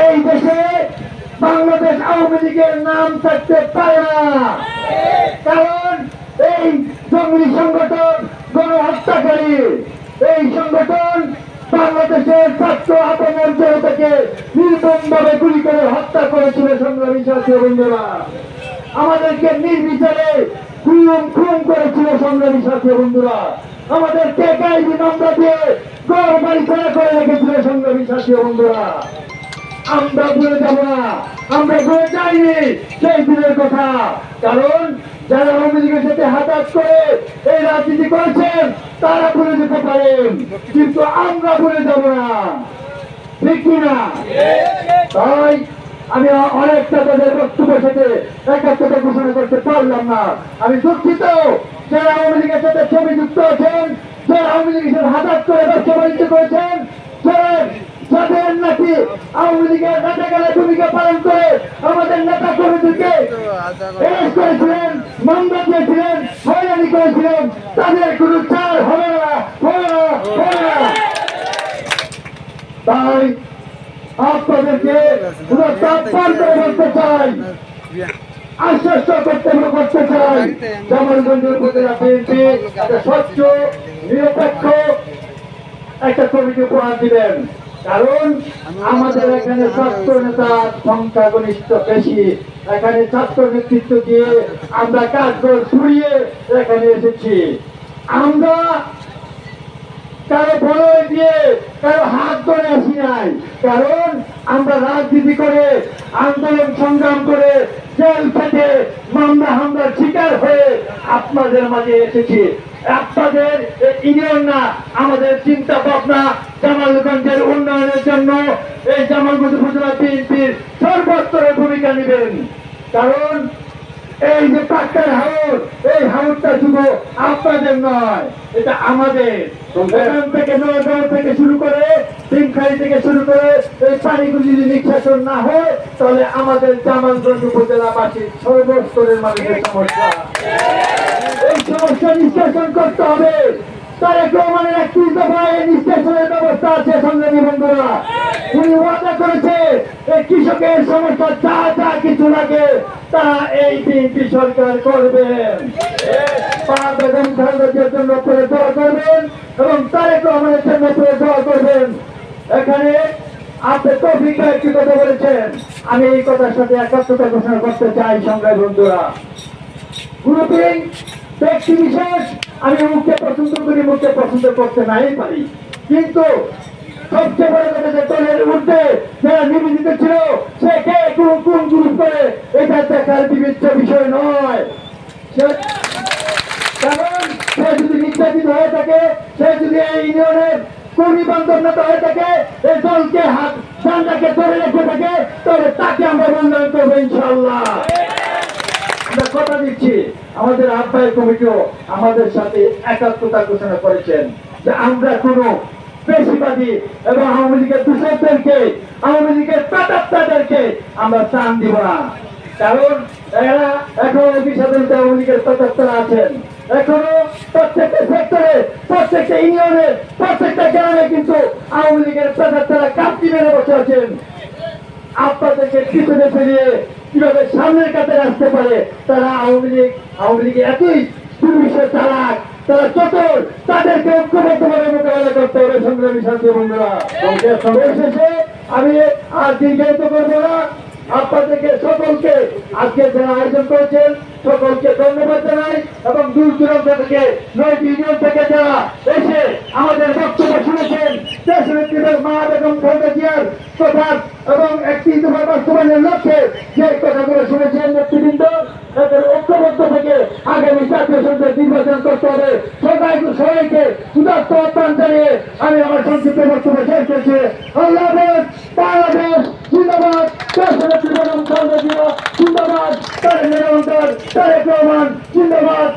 এই দেশে বাংলাদেশ আওয়ামী লীগের নাম থাকতে পারে না, কারণ এই জঙ্গি সংগঠন গণহত্যাকারী। এই সংগঠন বাংলাদেশের ছাত্র আপনের জনতাকে নির্মমভাবে গুলি করে হত্যা করেছিল। সংগ্রামী সাথী বন্ধুরা, আমাদেরকে নির্বিচারে খুন করেছিল। সংগ্রামী সাথী বন্ধুরা, আমাদেরকে গাইবি নাম্বার দিয়ে ঘর বাড়ি ছাড়া করে রেখেছিল। সংগ্রামী সাথী বন্ধুরা, আমরা ভুলে যাব না, আমরা ভুলে যাইনি সেই দিনের কথা। কারণ যারা আওয়ামী লীগের সাথে হাতাহাত করে এই রাজনীতি করেছেন তারা ভুলে যেতে পারেন, কিন্তু আমরা ভুলে যাব না, ঠিক কিনা? তাই আমি অনেকটা তাদের বক্তব্যের সাথে একাত্মতা ঘোষণা করতে পারলাম না। আমি দুঃখিত যারা আওয়ামী লীগের সাথে ছবি যুক্ত আছেন, যারা আওয়ামী লীগের সাথে হাতাহাত করে ব্যবসা বাণিজ্য করেছেন, যাদের নাকি আওয়ামী লীগের নেতাকালের ভূমিকা পালন করে আমাদের নেতা কর্মীদেরকে অ্যারেস্ট করেছিলেন, মামলা দিয়েছিলেন, হয়রানি করেছিলেন, তাদের কোনো ছাড় হবে না, হবে না, হবে না। তাই আপনাদেরকে বলতে চাই, আশ্বস্ত করতে চাই, জামালগঞ্জের উপজেলা বিএনপি একটা স্বচ্ছ নিরপেক্ষ একটা কমিটি উপহার দিবেন। কারণ আমাদের এখানে ছাত্র নেতার সংখ্যাগরিষ্ঠ বেশি, এখানে ছাত্র নেতৃত্ব দিয়ে আমরা কাজগুলো ছড়িয়ে এখানে এসেছি। আমরা কারো বলয় দিয়ে কারো হাত ধরে আসি নাই, কারণ আমরা রাজনীতি করে আন্দোলন সংগ্রাম করে জেল থেকে মামলা হামলার শিকার হয়ে আপনাদের মাঝে এসেছি। আপনাদের ইউনিয়ন না, আমাদের চিন্তা ভাবনা জামালগঞ্জের উন্নয়নের জন্য এই জামালগঞ্জ উপজেলা বিএনপির সর্বস্তরের ভূমিকা নেবেন। কারণ এই যে পাক্কার হাউস, এই হাউসটা শুধু আপনাদের নয়, এটা আমাদের। এখান থেকে নয়গাঁও থেকে শুরু করে তিনখালি থেকে শুরু করে এই পানিগুলি যদি নিষ্কাশন না হয় তাহলে আমাদের জামালগঞ্জ উপজেলাবাসীর সর্বস্তরের মানুষের সমস্যা। এই সমস্যা নিষ্কাশন করতে হবে। তারেক রহমানের 31 দফায় নিষ্কাশনের ব্যবস্থা আছে। সংগ্রামী বন্ধুরা, উনি ওয়াদা করেছে এই কৃষকের সমস্যা যা যা কিছু লাগে তারা এই বিএনপি সরকার করবেন। বেগম খালেদার জন্য করে দোয়া করবেন এবং তারেক রহমানের জন্য করে দোয়া করবেন। এখানে আপনি তৌফিক ভাই একটি কথা বলেছেন, আমি এই কথার সাথে একাত্মতা ঘোষণা করতে চাই। সংগ্রামী বন্ধুরা, গ্রুপিং ব্যক্তি বিশেষ আমি মুখে পছন্দ করি, মুখে পছন্দ করতে নাই পারি, কিন্তু সবচেয়ে বড় কথা যে দলের ঊর্ধ্বে যারা নিবেদিত ছিল সে কে কোন গ্রুপ করে এটা দেখার বিবেচ্য বিষয় নয়। কারণ সে যদি নির্যাতিত হয়ে থাকে, সে যদি এই ইউনিয়নের কর্মী বান্ধব নেতা হয়ে থাকে, এই দলকে হাত ডান্ডাকে ধরে রেখে থাকে, তবে তাকে আমরা মূল্যায়ন করবো ইনশাল্লাহ। আমরা কথা দিচ্ছি, আমাদের আহ্বায়ক কমিটিও আমাদের সাথে একাত্মতা ঘোষণা করেছেন যে আমরা কোনো পেশিবাদী এবং আওয়ামী লীগের দূষকদেরকে, আওয়ামী লীগের প্রেতাত্মাদেরকে আমরা স্থান দিব না। কারণ এরা এখনো অভিসাধনতে আওয়ামী লীগের প্রেতাত্মারা আছেন, এখনো প্রত্যেকটা সেক্টরে, প্রত্যেকটা ইউনিয়নে, প্রত্যেকটা গ্রামে কিন্তু আওয়ামী লীগের প্রেতাত্মারা কাঁপতি মেরে বসে আছেন। আপনাদেরকে পিছনে ফেলিয়ে কিভাবে সামনের কাছে আসতে পারে তারা আওয়ামী লীগ এতই দুর্বিষয় চালাক, তারা চতুর, তাদেরকে ঐক্যবদ্ধভাবে মোকাবেলা করতে হবে। সংগ্রামী সাথী বন্ধুরা, শেষে আমি আর দীর্ঘায়িত করবো না। আপনাদেরকে সকলকে আজকে যারা আয়োজন করেছেন সকলকে ধন্যবাদ জানাই এবং দূর দূরান্ত থেকে 9টি ইউনিয়ন থেকে যারা এসে আমাদের বক্তব্য শুনেছেন, দেশনেত্রীদের মা বেগম খালেদা জিয়ার কথা এবং 31 দফা বাস্তবায়নের লক্ষ্যে যে কথাগুলো শুনেছেন নেতৃবৃন্দ, তাদের ঐক্যবদ্ধ থেকে আগামী জাতীয় সংসদ নির্বাচন করতে হবে। সবাইকে উদাত্ত আহ্বান জানিয়ে আমি আমার সংক্ষিপ্ত বক্তব্য শেষ করছি। আল্লাহ হাফেজ। বাংলাদেশ জিন্দাবাদ। দেশনেত্রী বেগম খালেদা জিয়া জিন্দাবাদ। তারেক রহমান জিন্দাবাদ।